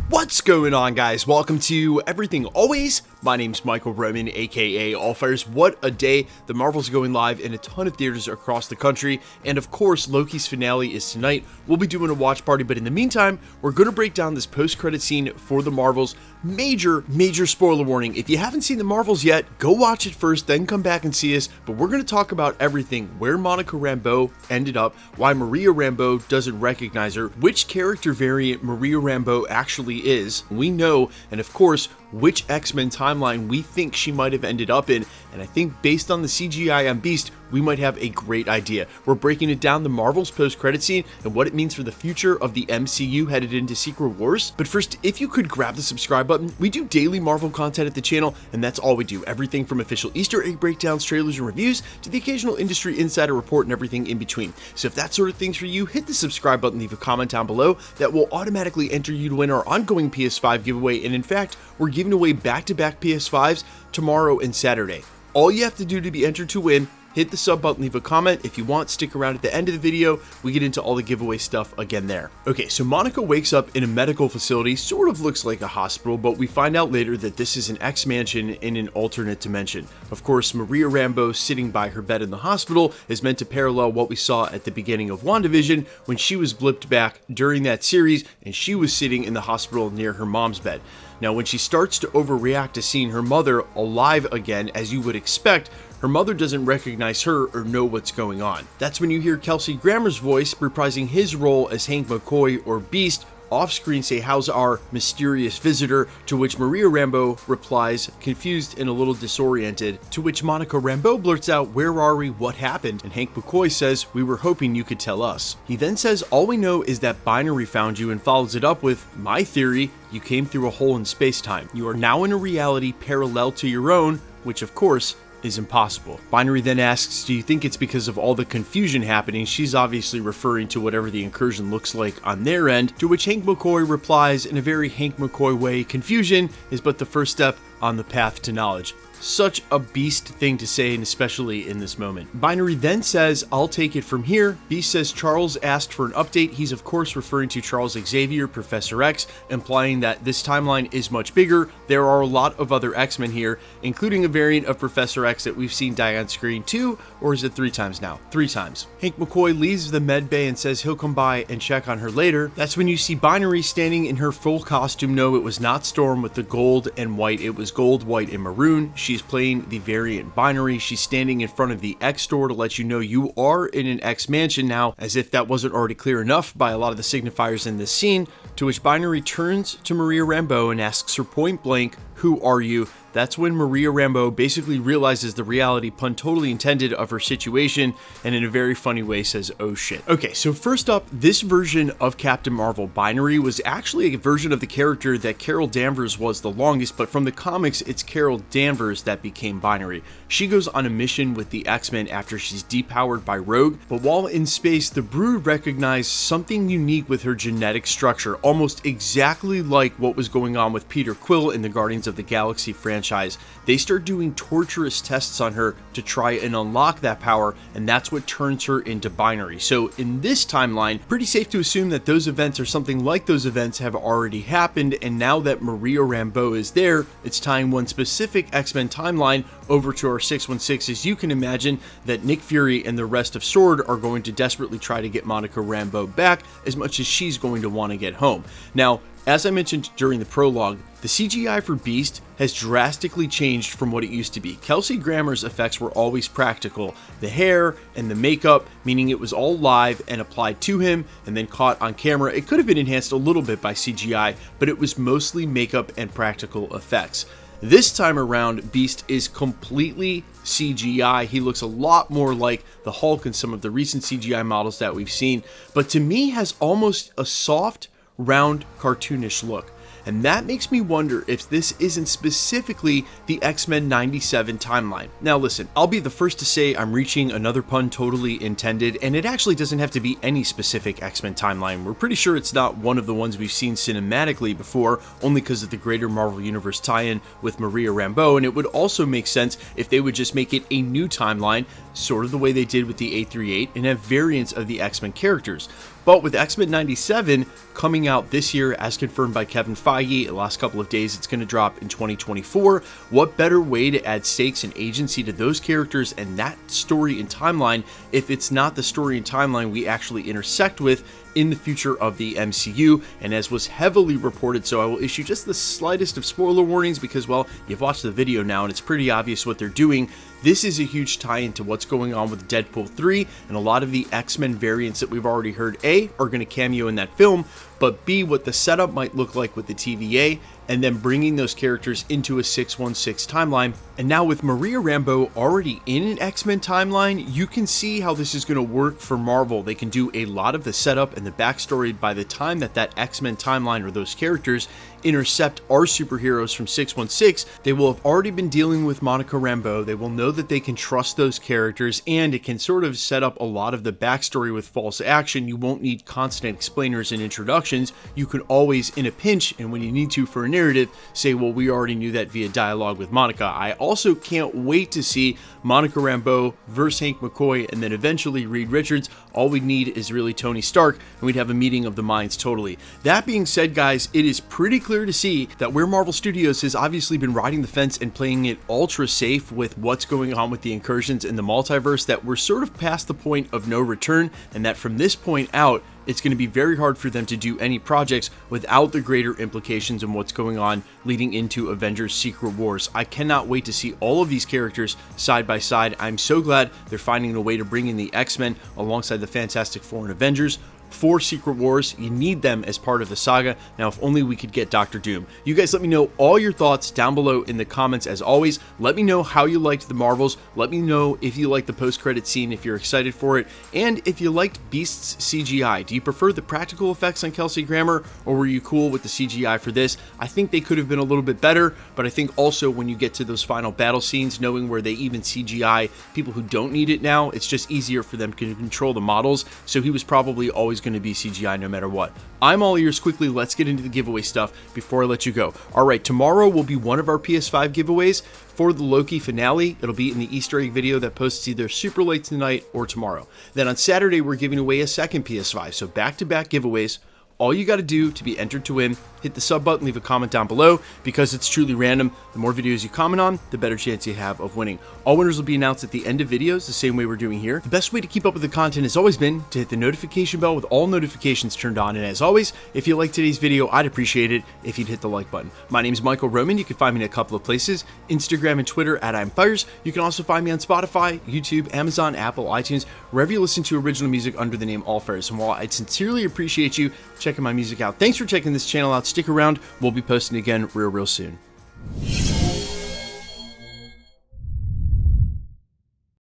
What's going on, guys? Welcome to Everything Always. My name's Michael Roman, aka Allfires. What a day. The Marvels are going live in a ton of theaters across the country, and of course Loki's finale is tonight. We'll be doing a watch party, but in the meantime we're going to break down this post-credit scene for the Marvels. Major spoiler warning. If you haven't seen the Marvels yet, go watch it first, then come back and see us. But we're going to talk about everything: where Monica Rambeau ended up, why Maria Rambeau doesn't recognize her, which character variant Maria Rambeau actually is, we know, and of course which X-Men timeline we think she might have ended up in. And I think based on the CGI on Beast, we might have a great idea. We're breaking it down, the Marvel's post-credit scene and what it means for the future of the MCU headed into Secret Wars. But first, if you could grab the subscribe button. We do daily Marvel content at the channel, and that's all we do. Everything from official Easter egg breakdowns, trailers, and reviews to the occasional industry insider report and everything in between. So if that sort of thing's for you, hit the subscribe button, leave a comment down below. That will automatically enter you to win our ongoing PS5 giveaway. And in fact, we're giving away back-to-back PS5s tomorrow and Saturday. All you have to do to be entered to win: hit the sub button, leave a comment. If you want, stick around at the end of the video. We get into all the giveaway stuff again there. Okay, so Monica wakes up in a medical facility, sort of looks like a hospital, but we find out later that this is an X-mansion in an alternate dimension. Of course, Maria Rambeau sitting by her bed in the hospital is meant to parallel what we saw at the beginning of WandaVision when she was blipped back during that series and she was sitting in the hospital near her mom's bed. Now, when she starts to overreact to seeing her mother alive again, as you would expect, her mother doesn't recognize her or know what's going on. That's when you hear Kelsey Grammer's voice reprising his role as Hank McCoy or Beast off-screen say, "How's our mysterious visitor?" To which Maria Rambeau replies, confused and a little disoriented, to which Monica Rambeau blurts out, "Where are we? What happened?" And Hank McCoy says, "We were hoping you could tell us." He then says, "All we know is that Binary found you," and follows it up with, "My theory, you came through a hole in space-time. You are now in a reality parallel to your own," which of course is impossible. Binary then asks, "Do you think it's because of all the confusion happening?" She's obviously referring to whatever the incursion looks like on their end, to which Hank McCoy replies in a very Hank McCoy way, "Confusion is but the first step on the path to knowledge." Such a Beast thing to say, and especially in this moment. Binary then says, "I'll take it from here." Beast says Charles asked for an update. He's of course referring to Charles Xavier, Professor X, implying that this timeline is much bigger. There are a lot of other X-Men here, including a variant of Professor X that we've seen die on screen 2, or is it 3 times now? 3 times. Hank McCoy leaves the med bay and says he'll come by and check on her later. That's when you see Binary standing in her full costume. No, it was not Storm with the gold and white. It was gold, white, and maroon. She's playing the variant Binary. She's standing in front of the X store to let you know you are in an X mansion now, as if that wasn't already clear enough by a lot of the signifiers in this scene, to which Binary turns to Maria Rambeau and asks her point blank, "Who are you?" That's when Maria Rambeau basically realizes the reality, pun totally intended, of her situation, and in a very funny way says, "Oh shit." Okay, so first up, this version of Captain Marvel, Binary, was actually a version of the character that Carol Danvers was the longest, but from the comics, it's Carol Danvers that became Binary. She goes on a mission with the X-Men after she's depowered by Rogue, but while in space, the Brood recognized something unique with her genetic structure, almost exactly like what was going on with Peter Quill in the Guardians of the Galaxy franchise. They start doing torturous tests on her to try and unlock that power, and that's what turns her into Binary. So in this timeline, pretty safe to assume that those events or something like those events have already happened, and now that Maria Rambeau is there, it's tying one specific X-Men timeline over to our 616. As you can imagine, that Nick Fury and the rest of S.W.O.R.D. are going to desperately try to get Monica Rambeau back, as much as she's going to want to get home. Now, as I mentioned during the prologue, the CGI for Beast has drastically changed from what it used to be. Kelsey Grammer's effects were always practical. The hair and the makeup, meaning it was all live and applied to him and then caught on camera. It could have been enhanced a little bit by CGI, but it was mostly makeup and practical effects. This time around, Beast is completely CGI. He looks a lot more like the Hulk in some of the recent CGI models that we've seen, but to me has almost a soft, round, cartoonish look. And that makes me wonder if this isn't specifically the X-Men 97 timeline. Now listen, I'll be the first to say I'm reaching another pun totally intended, and it actually doesn't have to be any specific X-Men timeline. We're pretty sure it's not one of the ones we've seen cinematically before, only because of the greater Marvel Universe tie-in with Maria Rambeau, and it would also make sense if they would just make it a new timeline, sort of the way they did with the 838, and have variants of the X-Men characters. But with X-Men 97 coming out this year, as confirmed by Kevin Feige, the last couple of days it's going to drop in 2024, what better way to add stakes and agency to those characters and that story and timeline if it's not the story and timeline we actually intersect with in the future of the MCU? And as was heavily reported, so I will issue just the slightest of spoiler warnings because, well, you've watched the video now and it's pretty obvious what they're doing. This is a huge tie-in to what's going on with Deadpool 3, and a lot of the X-Men variants that we've already heard, A, are going to cameo in that film, but B, what the setup might look like with the TVA, and then bringing those characters into a 616 timeline. And now with Maria Rambeau already in an X-Men timeline, you can see how this is going to work for Marvel. They can do a lot of the setup and the backstory by the time that X-Men timeline or those characters intercept our superheroes from 616. They will have already been dealing with Monica Rambeau. They will know that they can trust those characters, and it can sort of set up a lot of the backstory with false action. You won't need constant explainers and introductions. You can always, in a pinch, and when you need to for a narrative, say, well, we already knew that via dialogue with Monica. I also can't wait to see Monica Rambeau versus Hank McCoy, and then eventually Reed Richards. All we need is really Tony Stark, and we'd have a meeting of the minds totally. That being said, guys, it is pretty clear to see that where Marvel Studios has obviously been riding the fence and playing it ultra safe with what's going on with the Incursions in the multiverse, that we're sort of past the point of no return, and that from this point out, it's going to be very hard for them to do any projects without the greater implications and what's going on leading into Avengers Secret Wars. I cannot wait to see all of these characters side by side. I'm so glad they're finding a way to bring in the X-Men alongside the Fantastic Four and Avengers. For Secret Wars, you need them as part of the saga. Now, if only we could get Doctor Doom. You guys let me know all your thoughts down below in the comments. As always, let me know how you liked the Marvels. Let me know if you liked the post-credit scene, if you're excited for it, and if you liked Beast's CGI. Do you prefer the practical effects on Kelsey Grammer, or were you cool with the CGI for this? I think they could have been a little bit better, but I think also when you get to those final battle scenes, knowing where they even CGI people who don't need it now, it's just easier for them to control the models, so he was probably always going to be CGI no matter what. I'm all ears. Quickly, let's get into the giveaway stuff before I let you go. Alright, tomorrow will be one of our PS5 giveaways for the Loki finale. It'll be in the Easter egg video that posts either super late tonight or tomorrow. Then on Saturday, we're giving away a second PS5, so back-to-back giveaways. All you got to do to be entered to win, hit the sub button, leave a comment down below, because it's truly random. The more videos you comment on, the better chance you have of winning. All winners will be announced at the end of videos, the same way we're doing here. The best way to keep up with the content has always been to hit the notification bell with all notifications turned on. And as always, if you liked today's video, I'd appreciate it if you'd hit the like button. My name is Michael Roman. You can find me in a couple of places, Instagram and Twitter at I'mFires. You can also find me on Spotify, YouTube, Amazon, Apple, iTunes, wherever you listen to original music under the name AllFires. And while I'd sincerely appreciate you checking my music out, thanks for checking this channel out. Stick around. We'll be posting again real soon.